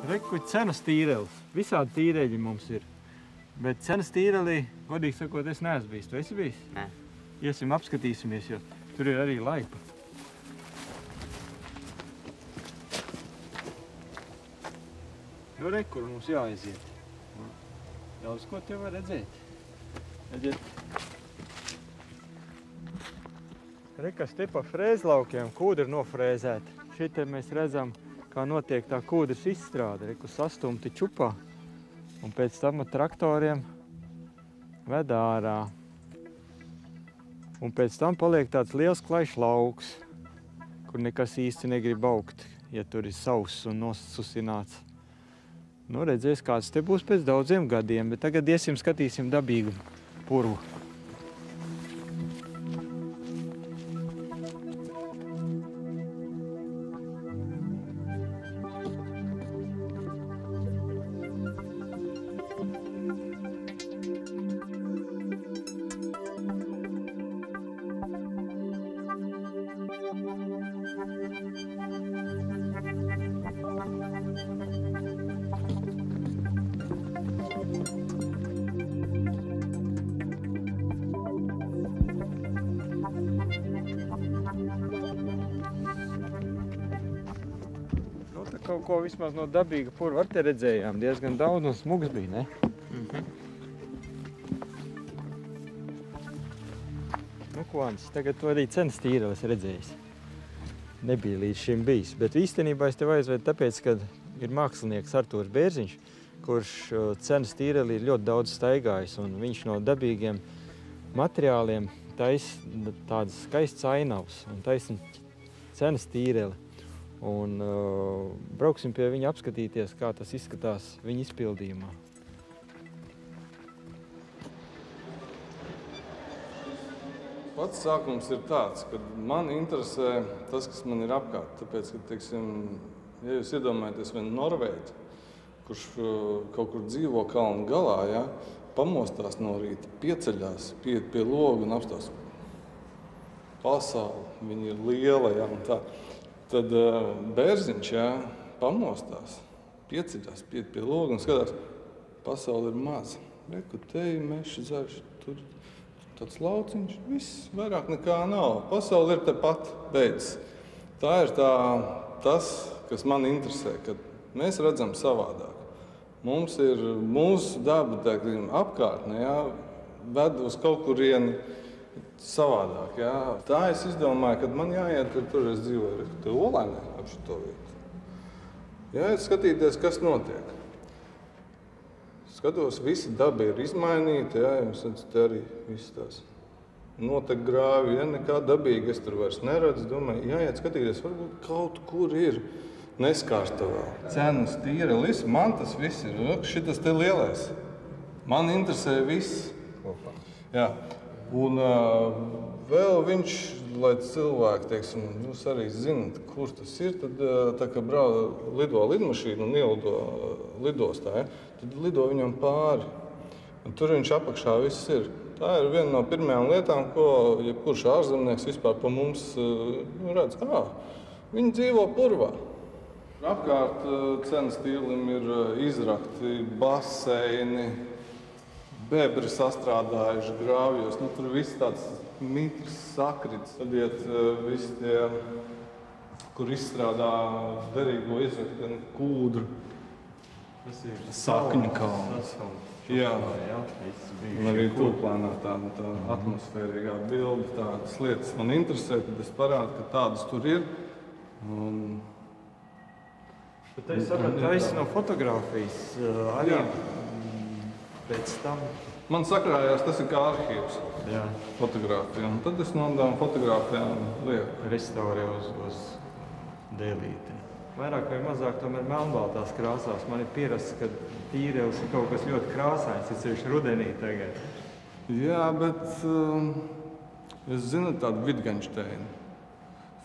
Reku cenas tīrelis. Visādi tīreļi mums ir. Bet cenas tīrelī, godīgi sakot, es neesmu bijis. Tu esi bijis? Nē. Iesim, apskatīsimies, jo tur ir arī laipa. Nu, reku, kur mums jāaiziet. Daudz ko te var redzēt. Redziet. Rekas te pa frēzlaukiem kūdri nofrēzēti. Šite mēs redzam, kā notiek tā kūdras izstrāde. Reku sastumti čupā. Un pēc tam ar traktoriem ved ārā. Un pēc tam paliek tāds liels klaišs lauks, kur nekas īsti negrib augt, ja tur ir sauss un nosusināts. Nu, redzēs, kāds te būs pēc daudziem gadiem, bet tagad iesim skatīsim dabīgu purvu. Kaut ko vismaz no dabīga purva ar te redzējām. Diezgan daudz un smugs bija, ne? Nu, ko, Ants, tagad to arī cenas tīrelis redzējis. Nebija līdz šim bijis. Bet īstenībā es tev aizvedu tāpēc, ka ir mākslinieks Artūrs Bērziņš, kurš cenas tīreli ir ļoti daudz staigājis. Un viņš no dabīgiem materiāliem taisa tādas skaistas ainavas un taisa cenas tīreli. Un brauksim pie viņa apskatīties, kā tas izskatās viņa izpildījumā. Pats sākums ir tāds, ka man interesē tas, kas man ir apkārt. Tāpēc, ka, teiksim, ja jūs iedomājaties vienu norvēģi, kurš kaut kur dzīvo kalnu galā, ja, pamostās no rīta, pieceļās, pieiet pie loga un apstās. Pasaule, viņa ir liela, ja, un tā. Tad Bērziņš, jā, pamostās, pieceļās, pieiet pie loga un skatās, pasaule ir maza. Reku, teji, meši, zaļš, tur tāds lauciņš, viss, vairāk nekā nav. Pasaule ir tepat beidzas. Tā ir tas, kas man interesē, kad mēs redzam savādāk. Mums ir mūsu daba, apkārtne, jā, ved uz kaut kurieni savādāk, jā. Tā es izdomāju, kad man jāiet, tur es dzīvoju, te Olainē ap šito vietu. Jāiet skatīties, kas notiek. Skatos, visi daba ir izmainīta, jā, jums redz, te arī viss tās notek grāvi, ja nekā dabīgi es tur vairs neredzu, domāju, jāiet skatīties, varbūt kaut kur ir neskārta vēl. Cenas tīrelis, man tas viss ir, šitas te lielais. Man interesē viss. Jā. Un vēl viņš, lai cilvēki, teiksim, jūs arī zinat, kur tas ir, tad tā kā lido lidmašīnu un ielido lidostā, ja, tad lido viņam pāri. Un tur viņš apakšā viss ir. Tā ir viena no pirmajām lietām, ko jebkurš ārzemnieks vispār pa mums redz. Viņi dzīvo purvā. Apkārt cenas tīrelim ir izrakti baseini, bebri sastrādājuši grāvjos, nu tur viss tāds mitrs sakrits. Tad iet visi tie, kur izstrādā derīgo izrakti, gan kūdru. Tas ir sakņu kalns. Jā, un arī tūplānā tā atmosfērīgā bilde, tādas lietas man interesē, tad es parādu, ka tādas tur ir. Bet es sapratu, taisi no fotogrāfijas arī pēc tam. Man sakrājās, tas ir kā arhīvs fotogrāfija, un tad es no tām fotogrāfijām lieku. Restaurē uz dēlīti. Vairāk vai mazāk tomēr melnbaltās krāsās. Man ir pierasts, ka tīrelis ir kaut kas ļoti krāsains, tas ir rudenī tagad. Jā, bet es zinu tādu Wittgensteinu,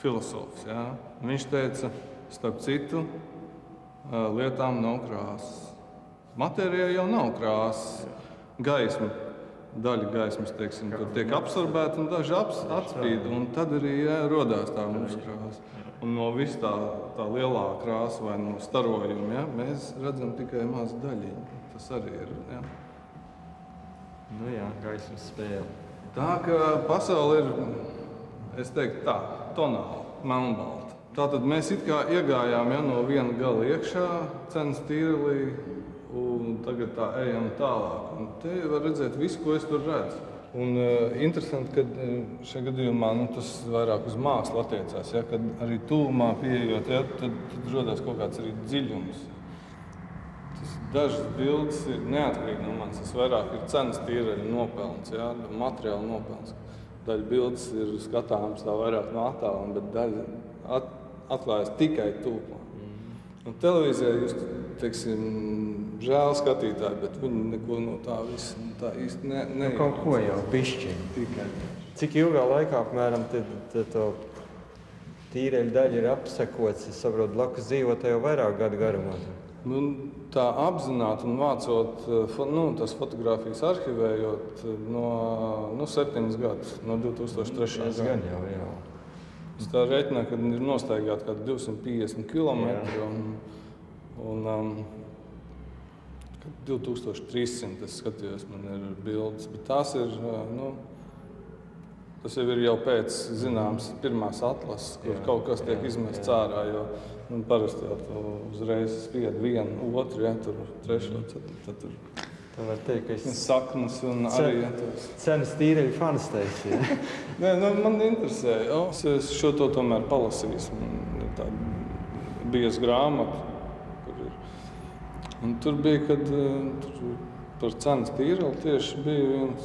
filosofs, jā. Viņš teica, starp citu, lietām nav krāsas. Matērijā jau nav krāsas. Gaisma, daļa gaismas, teiksim, tur tiek absorbēta un daži atspīd, un tad arī rodās tā mūsu krāsa. Un no vis tā lielā krāsa vai no starojuma, ja, mēs redzam tikai mazu daļiņu. Tas arī ir. Ja. Nu jā, gaismas spēle. Tā ka pasaule ir, es teiktu tā, tonāla, melnbalta. Tātad mēs it kā iegājām no viena gala iekšā cenas tīrelī, un tagad tā ejam tālāk. Un te var redzēt visu, ko es tur redzu. Un interesanti, ka šajā gadījumā tas vairāk uz mākslu attiecās. Ja, kad arī tuvumā pieejot, ja, tad rodas kaut kāds arī dziļums. Dažas bildes ir neatkarīgi no manis. Tas vairāk ir cenas tīreļa nopelns, ja, materiāla nopelns. Daļa bildes ir skatāmas tā vairāk no attāluma, bet daļa atklājas tikai tuvumā. Un televīzijā jūs, teiksim, žēl skatītāji, bet viņi neko no tā visa tā īsti neiedomājas. Kaut ko jau bišķiņ. Tikai. Cik ilgā laikā, apmēram, to tīreļa daļa ir apsekots, es saprotu, blakus dzīvot jau vairāk gadu garumā? Nu, tā apzināti un vācot tās fotogrāfijas arhivējot no 7 gadus, no 2003. gada. Gan jau, jā. Es tā reiķināju, ka ir nostaigāti kādi 250 kilometri un 2300, es skatījos, man ir bildes, bet tās ir, tas jau ir pēc zināmas pirmās atlases, kur kaut kas tiek izmests ārā, jo parasti jau tu uzreiz spied vienu, otru, ja, tur trešo, tad tur tā var teikt, ka es saknes un arī cenas tīreļu fans teiks, ja? Nē, man interesē, es šo to tomēr palasījis, man ir tāda bieza grāmata, kur ir. Un tur bija, kad par cenas tīreli tieši bija viens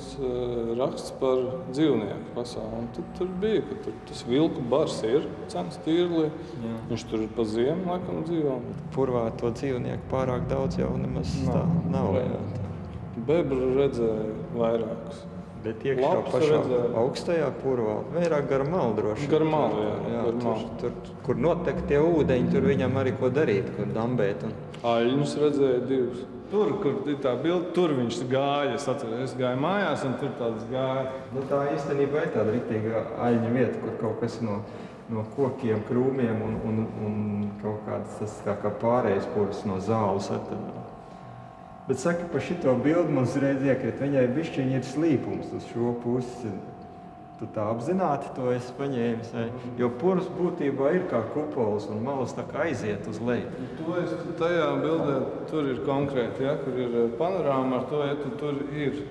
raksts par dzīvnieku pasauli. Un tur bija, ka tas vilku bars ir cenas tīreli. Viņš tur pa ziemu laikam dzīvo. Purvā to dzīvnieku pārāk daudz jau nemaz tā nav. Bebru redzēja vairākus. Bet iekšā pašā augstajā purvā, vairāk gar malu droši. Gar malu, jā. Tur, kur notek tie ūdeņi, tur viņam arī ko darīt, kur dambēt. Aļņus redzēja 2. Tur, kur ir tā bilde, tur viņš gāja. Es atceros, es gāju mājās un tur tāds gāja. Nu, tā īstenībā ir tāda riktīga aļņa vieta, kur kaut kas no kokiem, krūmiem un kaut kāds tas tā kā pārējais purvs no zāles. Bet saka, pa šito bildi mums reiz iekrīt, viņai bišķiņi ir slīpums uz šo pusi. Tu tā apzināti to esi paņēmis, jo purvs būtībā ir kā kupols un malas tā kā aiziet uz leju. To es tajā bildē, tur ir konkrēti, ja, kur ir panorāma ar to, ja tur ir,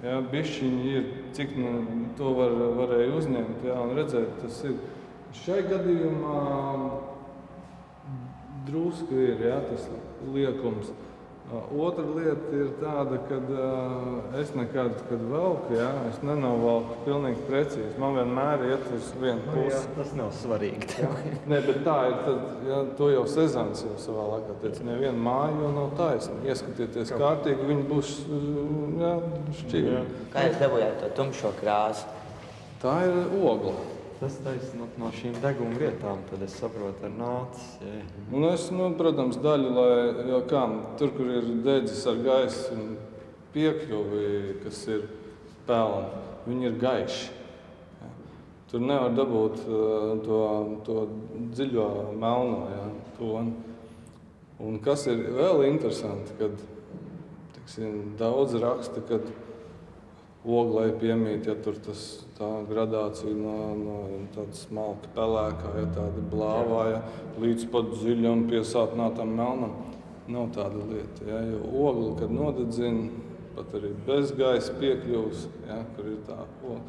ja, bišķiņi ir, cik to varēja uzņemt, ja, un redzēt, tas ir. Šai gadījumā drusku ir, ja, tas liekums. Otra lieta ir tāda, ka es nekad, kad velku, ja, es nenovalku pilnīgi precīzi. Man vienmēr iet uz vienu pusi. Jā, tas nav svarīgi. Nē, bet tā ir, tad, ja, to jau Sezans jau savā laikā teica, neviena māja jau nav taisna. Ieskatieties kārtīgi, viņi būs šķīvi. Kā jūs dabūjāt to tumšo krāsu? Tā ir ogla. Tas taisnot no šīm deguma vietām, tad es saprotu ar nācis. Un es, protams, daļu, jo kā, tur, kur ir dedzis ar gaisu un piekļuvi, kas ir pelni, viņi ir gaiši. Ja. Tur nevar dabūt to dziļo melno, ja, toni. Un kas ir vēl interesanti, kad, teiksim, daudz raksta, kad oglai piemīt, ja tur tā gradācija no tāda smalka pelēkā, ja tāda blāvā, ja, līdz pat dziļam piesātnātam melnam. Nav tāda lieta, ja, jo ogli, kad nodedzina, pat arī bez gaisa piekļuvs, ja, kur ir tā ogla,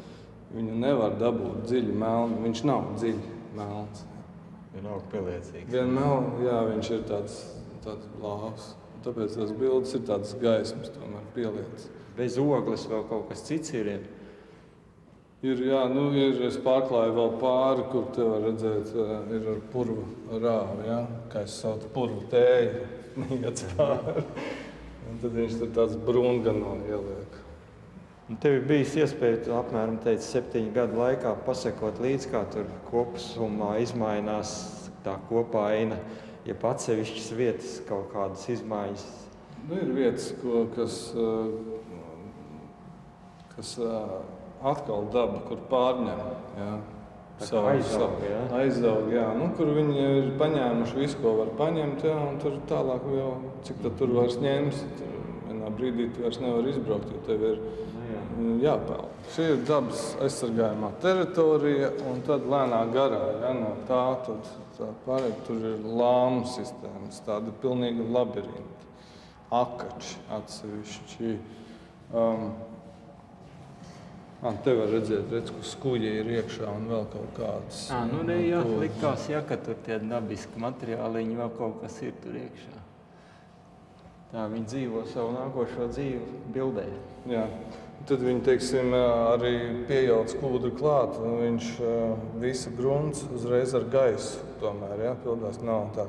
viņu nevar dabūt dziļi melnu, viņš nav dziļi melns. Vienalga pieliecīgs. Vienalga, jā, viņš ir tāds blāvs. Tāpēc tās bildes ir tādas gaismas, tomēr pieliecas. Bez ogles vēl kaut kas cits ir? Ir, es pārklāju vēl pāri, kur te var redzēt, ir ar purvu rāvi, ja? Kā es saucu purvu tēju, neiec pāri. Un tad viņš tur tāds brūngano ieliek. Un tev ir bijis iespēja, tu apmēram teici, 7 gadu laikā pasekot līdz, kā tur kopsumā izmainās tā kopaina, ja atsevišķas vietas kaut kādas izmaiņas. Ir vietas, kas atkal daba, kur pārņem. Ja. Aizaug, jā. Nu, kur viņi ir paņēmuši visu, ko var paņemt, jā, un tur tālāk jau, cik tur vairs ņems, vienā brīdī tu vairs nevar izbraukt, jo tev ir jāpeld. Šī ir dabas aizsargājumā teritorija, un tad lēnā garā, ja, no tā pārējā tur ir lāmu sistēmas, tāda pilnīga labirinti, akači atsevišķi. Te var redzēt, ka skuļi ir iekšā un vēl kaut kādas. Likās, ka tur tie dabiski materiāliņi vēl kaut kas ir tur iekšā. Tā viņi dzīvo savu nākošo dzīvi bildē. Jā. Tad viņi, teiksim, arī pieejauc kūdru klāt, un viņš visa grunts uzreiz ar gaisu tomēr, ja, pildās nav tā.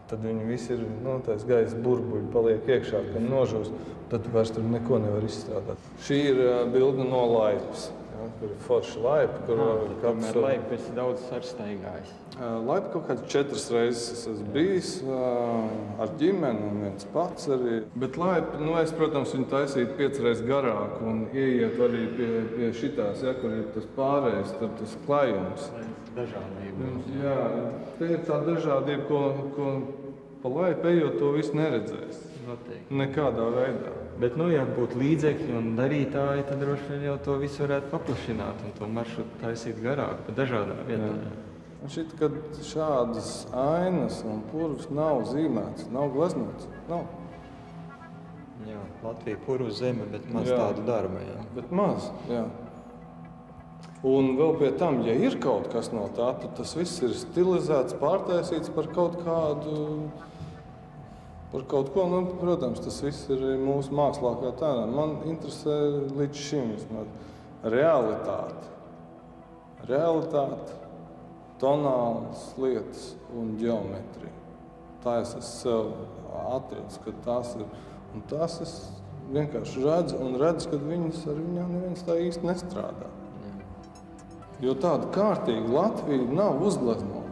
Tad viņi visi ir, tais gaisa burbuļi paliek iekšā, kad nožūs, tad vairs tur neko nevar izstrādāt. Šī ir bilde no laipas, ja, kur ir forša laipa, kur katrs... Laipa esi daudz sarstaigājis. Laipa kaut kāds 4 reizes es esmu bijis ar ģimeni un viens pats arī. Bet laipa, es, protams, viņu taisītu 5 reizes garāk un ieiet arī pie šitās, ja, kur ir tas pārējais, tur tas klājums. Dažādība. Jā, te ir tā dažādība, ko pa laipu ejot, to visu neredzēs. Noteikti. Nekādā veidā. Bet, ja būtu līdzekļi un darītāji, tad droši vien jau to visu varētu paplašināt un to maršrutu taisīt garāk pa dažādām vietām. Un šit, kad šādas ainas un purvs nav zīmēts, nav gleznots, nav. Jā, Latvija purvs zeme, bet maz tādu darba, jā. Bet maz, jā. Un vēl pie tam, ja ir kaut kas no tā, tad tas viss ir stilizēts, pārtaisīts par kaut kādu, par kaut ko. Protams, tas viss ir mūsu mākslā kā tādā. Man interesē līdz šim realitāte. Realitāte, tonālas lietas un ģeometrija. Tā es sev atradu, ka tās ir. Un tās es vienkārši redzu, ka viņas ar viņām neviens tā īsti nestrādā. Jo tāda kārtīga Latvija nav uzgleznota.